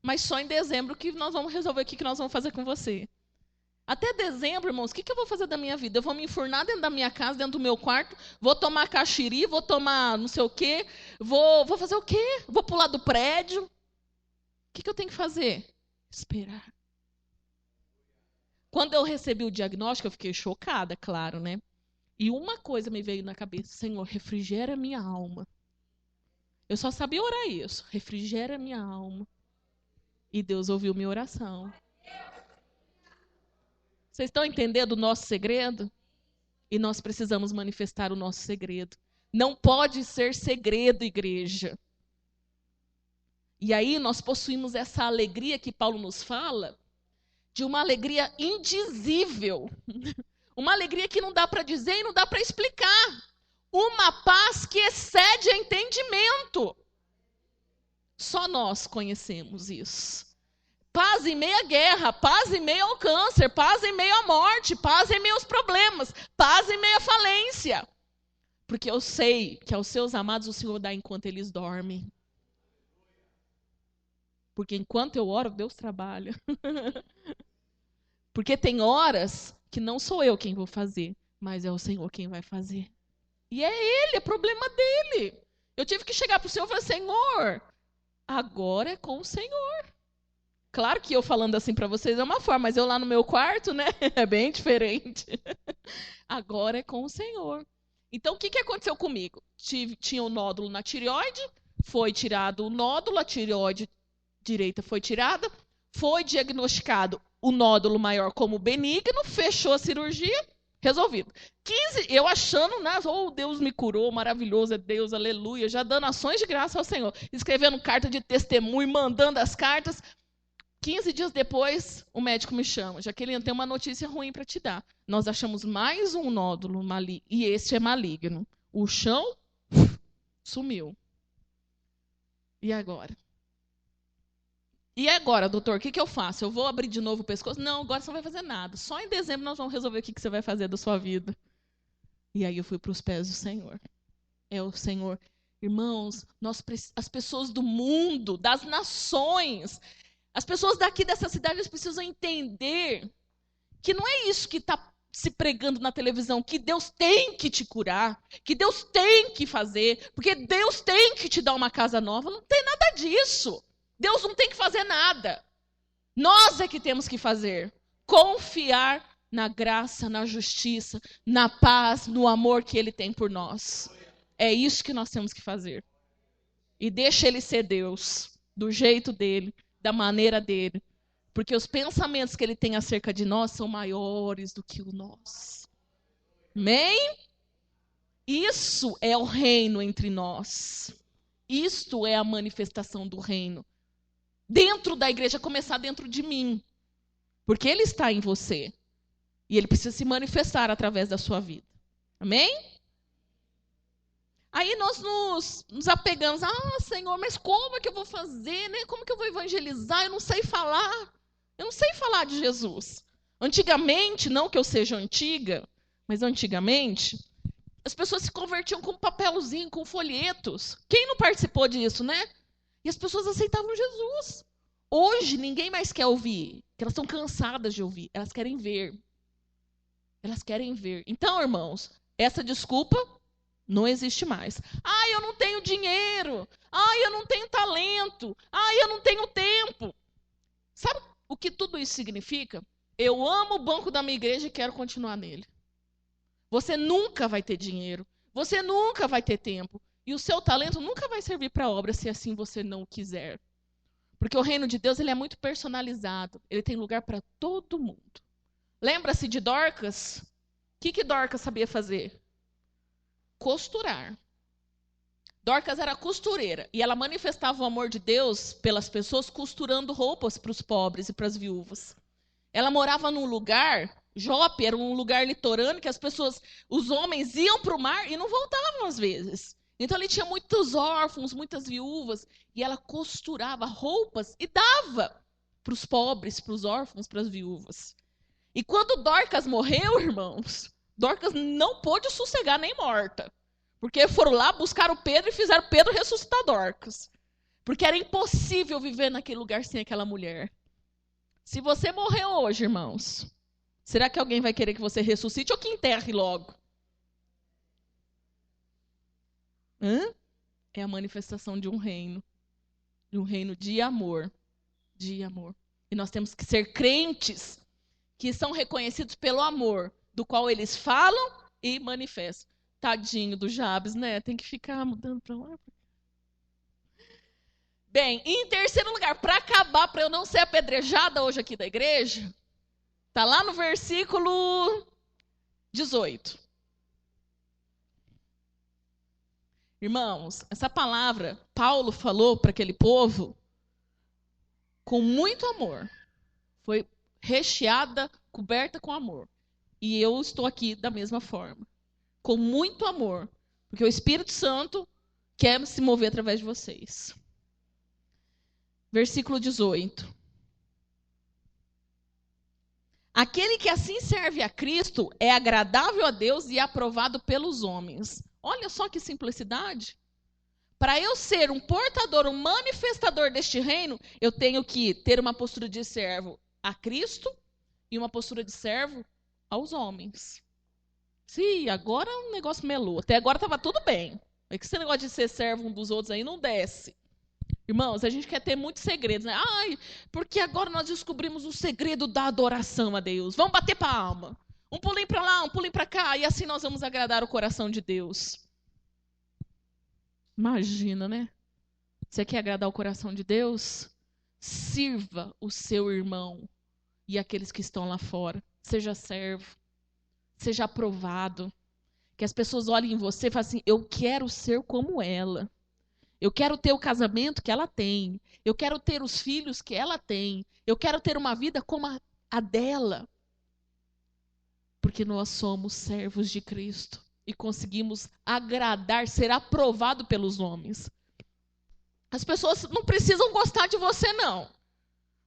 Speaker 1: Mas só em dezembro que nós vamos resolver o que nós vamos fazer com você. Até dezembro, irmãos, o que eu vou fazer da minha vida? Eu vou me enfurnar dentro da minha casa, dentro do meu quarto, vou tomar caxiri, vou tomar não sei o quê, vou fazer o quê? Vou pular do prédio. O que eu tenho que fazer? Esperar. Quando eu recebi o diagnóstico, eu fiquei chocada, claro, né? E uma coisa me veio na cabeça, Senhor, refrigera minha alma. Eu só sabia orar isso, refrigera minha alma. E Deus ouviu minha oração. Vocês estão entendendo o nosso segredo? E nós precisamos manifestar o nosso segredo. Não pode ser segredo, igreja. E aí nós possuímos essa alegria que Paulo nos fala, de uma alegria indizível. Uma alegria que não dá para dizer e não dá para explicar. Uma paz que excede a entendimento. Só nós conhecemos isso. Paz em meio à guerra, paz em meio ao câncer, paz em meio à morte, paz em meio aos problemas, paz em meio à falência. Porque eu sei que aos seus amados o Senhor dá enquanto eles dormem. Porque enquanto eu oro, Deus trabalha. Porque tem horas que não sou eu quem vou fazer, mas é o Senhor quem vai fazer. E é Ele, é problema dele. Eu tive que chegar para o Senhor e falar, Senhor, agora é com o Senhor. Claro que eu falando assim para vocês é uma forma, mas eu lá no meu quarto, né, é bem diferente. Agora é com o Senhor. Então, o que aconteceu comigo? Tinha um nódulo na tireoide, foi tirado o nódulo, a tireoide direita foi tirada, foi diagnosticado o nódulo maior como benigno, fechou a cirurgia, resolvido. 15, eu achando, né, oh, Deus me curou, maravilhoso é Deus, aleluia, já dando ações de graça ao Senhor, escrevendo carta de testemunho, mandando as cartas. 15 dias depois, o médico me chama. Jaqueline, tem uma notícia ruim para te dar. Nós achamos mais um nódulo maligno, e este é maligno. O chão sumiu. E agora? E agora, doutor, o que eu faço? Eu vou abrir de novo o pescoço? Não, agora você não vai fazer nada. Só em dezembro nós vamos resolver o que você vai fazer da sua vida. E aí eu fui para os pés do Senhor. É o Senhor. Irmãos, as pessoas do mundo, das nações, as pessoas daqui dessa cidade, eles precisam entender que não é isso que está se pregando na televisão que Deus tem que te curar, que Deus tem que fazer, porque Deus tem que te dar uma casa nova. Não tem nada disso. Deus não tem que fazer nada. Nós é que temos que fazer. Confiar na graça, na justiça, na paz, no amor que Ele tem por nós. É isso que nós temos que fazer. E deixa Ele ser Deus, do jeito dele, da maneira dele. Porque os pensamentos que Ele tem acerca de nós são maiores do que o nosso. Amém? Isso é o reino entre nós. Isto é a manifestação do reino. Dentro da igreja, começar dentro de mim. Porque Ele está em você. E Ele precisa se manifestar através da sua vida. Amém? Aí nós nos apegamos. Ah, Senhor, mas como é que eu vou fazer? Né? Como que eu vou evangelizar? Eu não sei falar. Eu não sei falar de Jesus. Antigamente, não que eu seja antiga, mas antigamente, as pessoas se convertiam com papelzinho, com folhetos. Quem não participou disso, né? E as pessoas aceitavam Jesus. Hoje, ninguém mais quer ouvir, porque elas estão cansadas de ouvir. Elas querem ver. Elas querem ver. Então, irmãos, essa desculpa não existe mais. Ah, eu não tenho dinheiro. Ah, eu não tenho talento. Ah, eu não tenho tempo. Sabe o que tudo isso significa? Eu amo o banco da minha igreja e quero continuar nele. Você nunca vai ter dinheiro. Você nunca vai ter tempo. E o seu talento nunca vai servir para a obra se assim você não o quiser. Porque o reino de Deus ele é muito personalizado. Ele tem lugar para todo mundo. Lembra-se de Dorcas? O que Dorcas sabia fazer? Costurar. Dorcas era costureira. E ela manifestava o amor de Deus pelas pessoas costurando roupas para os pobres e para as viúvas. Ela morava num lugar, Jope era um lugar litorâneo, que as pessoas, os homens iam para o mar e não voltavam às vezes. Então ali tinha muitos órfãos, muitas viúvas, e ela costurava roupas e dava para os pobres, para os órfãos, para as viúvas. E quando Dorcas morreu, irmãos, Dorcas não pôde sossegar nem morta. Porque foram lá, buscaram Pedro e fizeram Pedro ressuscitar Dorcas. Porque era impossível viver naquele lugar sem aquela mulher. Se você morrer hoje, irmãos, será que alguém vai querer que você ressuscite ou que enterre logo? É a manifestação de um reino de amor. De amor. E nós temos que ser crentes que são reconhecidos pelo amor, do qual eles falam e manifestam. Tadinho do Jabes, né? Tem que ficar mudando para lá. Bem, em terceiro lugar, para acabar, para eu não ser apedrejada hoje aqui da igreja, tá lá no versículo 18. Irmãos, essa palavra Paulo falou para aquele povo com muito amor. Foi recheada, coberta com amor. E eu estou aqui da mesma forma. Com muito amor. Porque o Espírito Santo quer se mover através de vocês. Versículo 18. Aquele que assim serve a Cristo é agradável a Deus e aprovado pelos homens. Olha só que simplicidade. Para eu ser um portador, um manifestador deste reino, eu tenho que ter uma postura de servo a Cristo e uma postura de servo aos homens. Sim, agora o negócio melou. Até agora estava tudo bem. É que esse negócio de ser servo um dos outros aí não desce. Irmãos, a gente quer ter muitos segredos, né? Ai, porque agora nós descobrimos o segredo da adoração a Deus. Vamos bater palma. Um pulinho para lá, um pulinho para cá. E assim nós vamos agradar o coração de Deus. Imagina, né? Você quer agradar o coração de Deus? Sirva o seu irmão e aqueles que estão lá fora. Seja servo. Seja aprovado. Que as pessoas olhem em você e falem assim, eu quero ser como ela. Eu quero ter o casamento que ela tem. Eu quero ter os filhos que ela tem. Eu quero ter uma vida como a dela. Porque nós somos servos de Cristo. E conseguimos agradar, ser aprovado pelos homens. As pessoas não precisam gostar de você, não.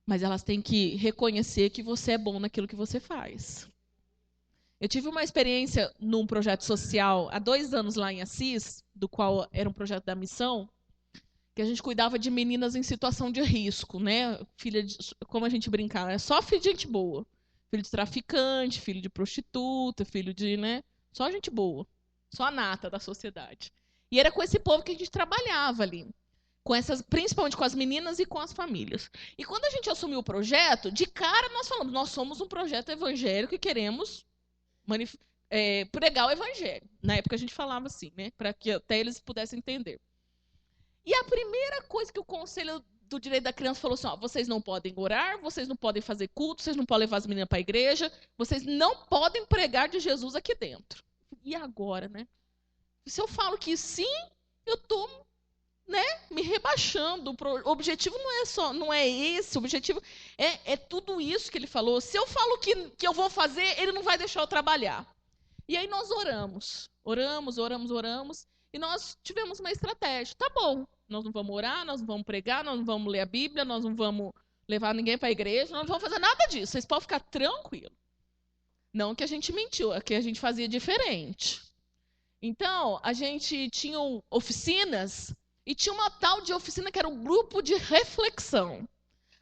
Speaker 1: Mas elas têm que reconhecer que você é bom naquilo que você faz. Eu tive uma experiência num projeto social há 2 anos lá em Assis, do qual era um projeto da missão, que a gente cuidava de meninas em situação de risco, né? Filha de, como a gente brincava, é só filha de gente boa. Filho de traficante, filho de prostituta, filho de, né? Só gente boa. Só a nata da sociedade. E era com esse povo que a gente trabalhava ali. Com essas, principalmente com as meninas e com as famílias. E quando a gente assumiu o projeto, de cara nós falamos, nós somos um projeto evangélico e queremos pregar o evangelho. Na época a gente falava assim, né? Para que até eles pudessem entender. E a primeira coisa que o Conselho do Direito da Criança falou assim, ó, vocês não podem orar, vocês não podem fazer culto, vocês não podem levar as meninas para a igreja, vocês não podem pregar de Jesus aqui dentro. E agora, né? Se eu falo que sim, eu estou, né, me rebaixando. O objetivo não é esse, o objetivo é tudo isso que ele falou. Se eu falo que eu vou fazer, ele não vai deixar eu trabalhar. E aí nós oramos, e nós tivemos uma estratégia. Tá bom, nós não vamos orar, nós não vamos pregar, nós não vamos ler a Bíblia, nós não vamos levar ninguém para a igreja, nós não vamos fazer nada disso. Vocês podem ficar tranquilos. Não que a gente mentiu, é que a gente fazia diferente. Então, a gente tinha oficinas, e tinha uma tal de oficina que era um grupo de reflexão.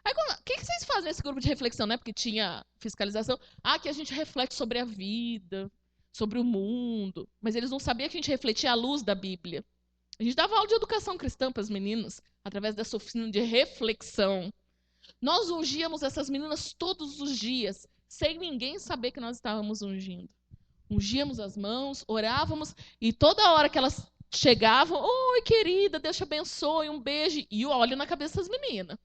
Speaker 1: Aí, o que vocês fazem nesse grupo de reflexão, né? Porque tinha fiscalização. Que a gente reflete sobre a vida, sobre o mundo. Mas eles não sabiam que a gente refletia à luz da Bíblia. A gente dava aula de educação cristã para as meninas, através dessa oficina de reflexão. Nós ungíamos essas meninas todos os dias, sem ninguém saber que nós estávamos ungindo. Ungíamos as mãos, orávamos, e toda hora que elas chegavam, oi, querida, Deus te abençoe, um beijo, e olho na cabeça das meninas.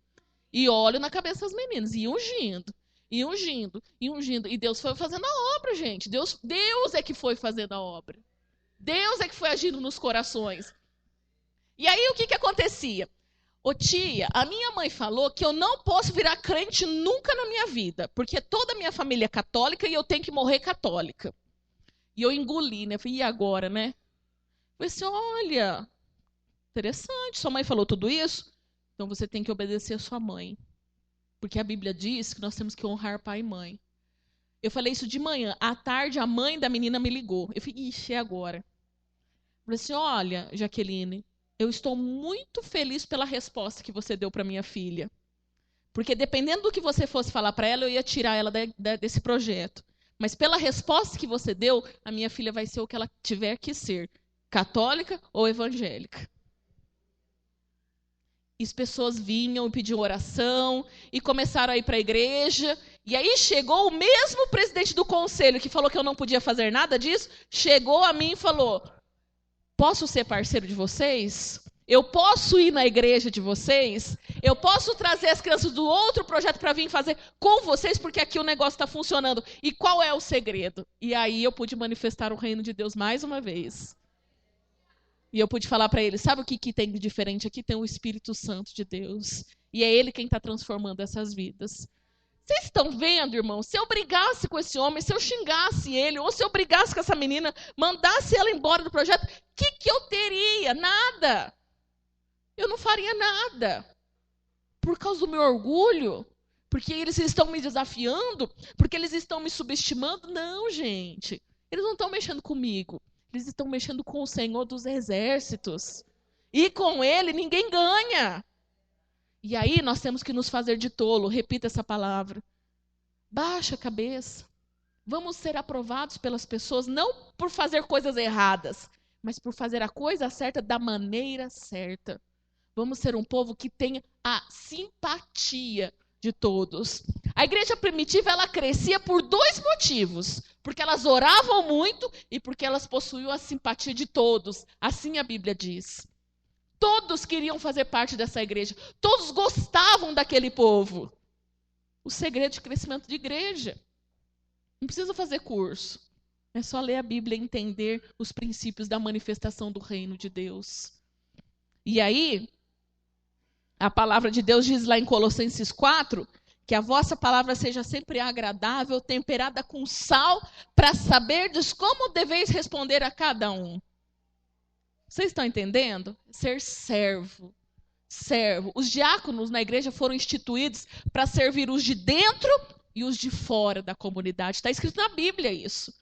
Speaker 1: E olho na cabeça das meninas, e ungindo, e ungindo, e ungindo. E Deus foi fazendo a obra, gente. Deus é que foi fazendo a obra. Deus é que foi agindo nos corações. E aí, o que acontecia? Ô tia, a minha mãe falou que eu não posso virar crente nunca na minha vida, porque toda a minha família é católica e eu tenho que morrer católica. E eu engoli, né? Falei, e agora, né? Falei assim, olha, interessante, sua mãe falou tudo isso? Então você tem que obedecer a sua mãe. Porque a Bíblia diz que nós temos que honrar pai e mãe. Eu falei isso de manhã. À tarde, a mãe da menina me ligou. Eu falei, ixi, é agora. Falei assim, olha, Jaqueline, eu estou muito feliz pela resposta que você deu para minha filha. Porque dependendo do que você fosse falar para ela, eu ia tirar ela desse projeto. Mas pela resposta que você deu, a minha filha vai ser o que ela tiver que ser. Católica ou evangélica. E as pessoas vinham e pediam oração, e começaram a ir para a igreja. E aí chegou o mesmo presidente do conselho, que falou que eu não podia fazer nada disso, chegou a mim e falou, posso ser parceiro de vocês? Eu posso ir na igreja de vocês? Eu posso trazer as crianças do outro projeto para vir fazer com vocês, porque aqui o negócio está funcionando. E qual é o segredo? E aí eu pude manifestar o reino de Deus mais uma vez. E eu pude falar para eles, sabe o que tem de diferente? Aqui tem o Espírito Santo de Deus. E é Ele quem está transformando essas vidas. Vocês estão vendo, irmão? Se eu brigasse com esse homem, se eu xingasse ele, ou se eu brigasse com essa menina, mandasse ela embora do projeto, o que eu teria? Nada. Eu não faria nada. Por causa do meu orgulho? Porque eles estão me desafiando? Porque eles estão me subestimando? Não, gente. Eles não estão mexendo comigo. Eles estão mexendo com o Senhor dos Exércitos. E com Ele ninguém ganha. E aí nós temos que nos fazer de tolo. Repita essa palavra. Baixa a cabeça. Vamos ser aprovados pelas pessoas, não por fazer coisas erradas, mas por fazer a coisa certa da maneira certa. Vamos ser um povo que tenha a simpatia de todos. A igreja primitiva, ela crescia por dois motivos. Porque elas oravam muito e porque elas possuíam a simpatia de todos. Assim a Bíblia diz. Todos queriam fazer parte dessa igreja. Todos gostavam daquele povo. O segredo de crescimento de igreja. Não precisa fazer curso. É só ler a Bíblia e entender os princípios da manifestação do reino de Deus. E aí, a palavra de Deus diz lá em Colossenses 4, que a vossa palavra seja sempre agradável, temperada com sal, para saberdes como deveis responder a cada um. Vocês estão entendendo? Ser servo. Servo. Os diáconos na igreja foram instituídos para servir os de dentro e os de fora da comunidade. Está escrito na Bíblia isso.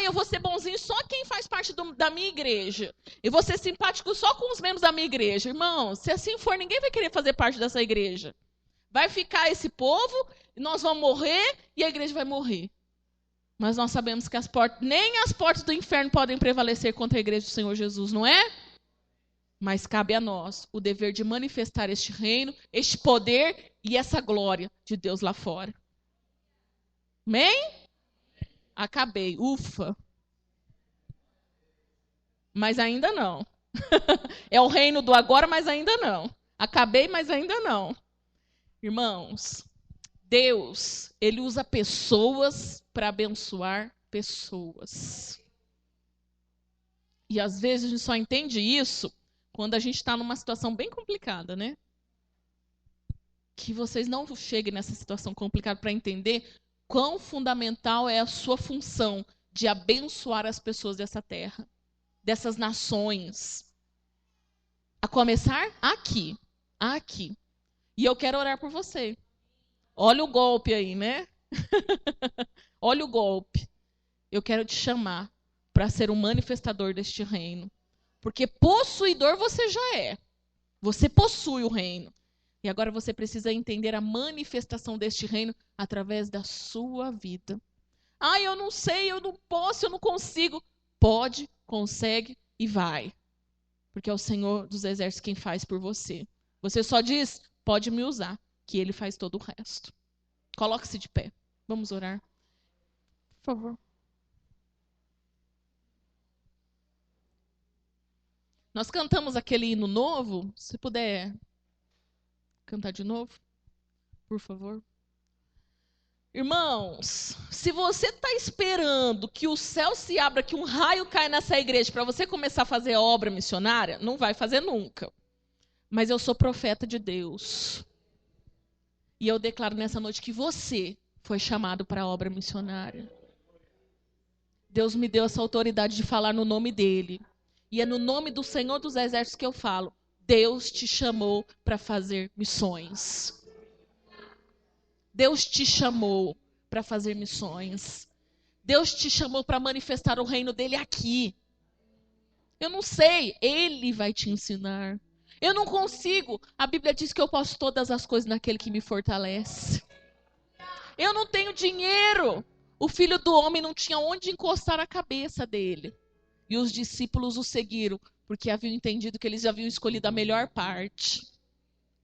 Speaker 1: Eu vou ser bonzinho só quem faz parte da minha igreja. Eu vou ser simpático só com os membros da minha igreja. Irmão, se assim for, ninguém vai querer fazer parte dessa igreja. Vai ficar esse povo, nós vamos morrer e a igreja vai morrer. Mas nós sabemos que nem as portas do inferno podem prevalecer contra a igreja do Senhor Jesus, não é? Mas cabe a nós o dever de manifestar este reino, este poder e essa glória de Deus lá fora. Amém? Acabei. Ufa. Mas ainda não. É o reino do agora, mas ainda não. Acabei, mas ainda não. Irmãos, Deus, Ele usa pessoas para abençoar pessoas. E às vezes a gente só entende isso quando a gente está numa situação bem complicada, né? Que vocês não cheguem nessa situação complicada para entender quão fundamental é a sua função de abençoar as pessoas dessa terra, dessas nações. A começar aqui. Aqui. E eu quero orar por você. Olha o golpe aí, né? Olha o golpe. Eu quero te chamar para ser um manifestador deste reino. Porque possuidor você já é. Você possui o reino. E agora você precisa entender a manifestação deste reino através da sua vida. Ah, eu não sei, eu não posso, eu não consigo. Pode, consegue e vai. Porque é o Senhor dos Exércitos quem faz por você. Você só diz, pode me usar, que Ele faz todo o resto. Coloque-se de pé. Vamos orar. Por favor. Nós cantamos aquele hino novo. Se puder cantar de novo, por favor. Irmãos, se você está esperando que o céu se abra, que um raio caia nessa igreja para você começar a fazer obra missionária, não vai fazer nunca. Mas eu sou profeta de Deus. E eu declaro nessa noite que você foi chamado para a obra missionária. Deus me deu essa autoridade de falar no nome dele. E é no nome do Senhor dos Exércitos que eu falo. Deus te chamou para fazer missões. Deus te chamou para fazer missões. Deus te chamou para manifestar o reino dele aqui. Eu não sei, ele vai te ensinar. Eu não consigo. A Bíblia diz que eu posso todas as coisas naquele que me fortalece. Eu não tenho dinheiro. O filho do homem não tinha onde encostar a cabeça dele. E os discípulos o seguiram, porque haviam entendido que eles haviam escolhido a melhor parte.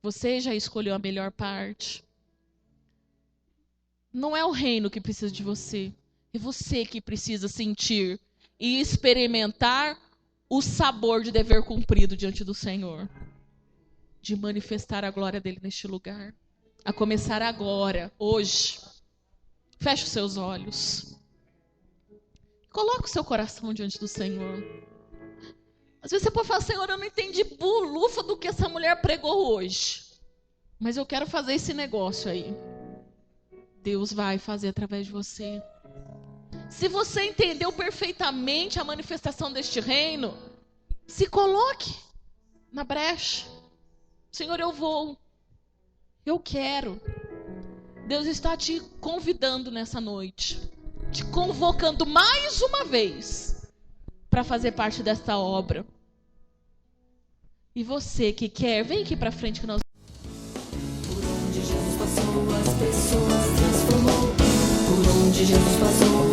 Speaker 1: Você já escolheu a melhor parte. Não é o reino que precisa de você. É você que precisa sentir e experimentar o sabor de dever cumprido diante do Senhor. De manifestar a glória dele neste lugar. A começar agora, hoje. Feche os seus olhos. Coloque o seu coração diante do Senhor. Às vezes você pode falar, Senhor, eu não entendi bulufa do que essa mulher pregou hoje. Mas eu quero fazer esse negócio aí. Deus vai fazer através de você. Se você entendeu perfeitamente a manifestação deste reino, se coloque na brecha. Senhor, eu vou. Eu quero. Deus está te convidando nessa noite. Te convocando mais uma vez para fazer parte desta obra. E você que quer, vem aqui para frente que nós...
Speaker 2: Por onde Jesus passou, as pessoas transformou. Por onde Jesus passou,